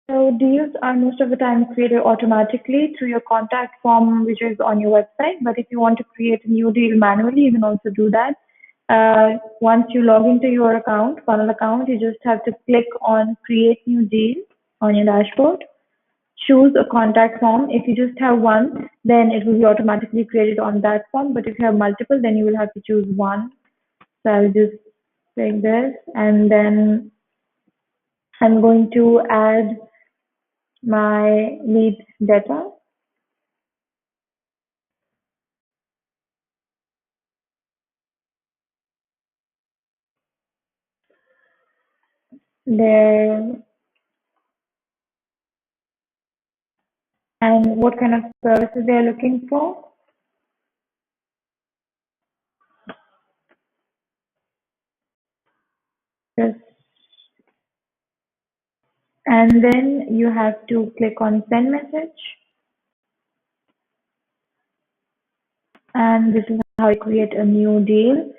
So deals are most of the time created automatically through your contact form, which is on your website. But if you want to create a new deal manually, you can also do that. Once you log into your account, funnel account, you just have to click on create new deal on your dashboard. Choose a contact form. If you just have one, then it will be automatically created on that form. But if you have multiple, then you will have to choose one. So I'll just take this, and then I'm going to add my lead data. There, and what kind of services they're looking for. Just, and then you have to click on send message, and this is how you create a new deal.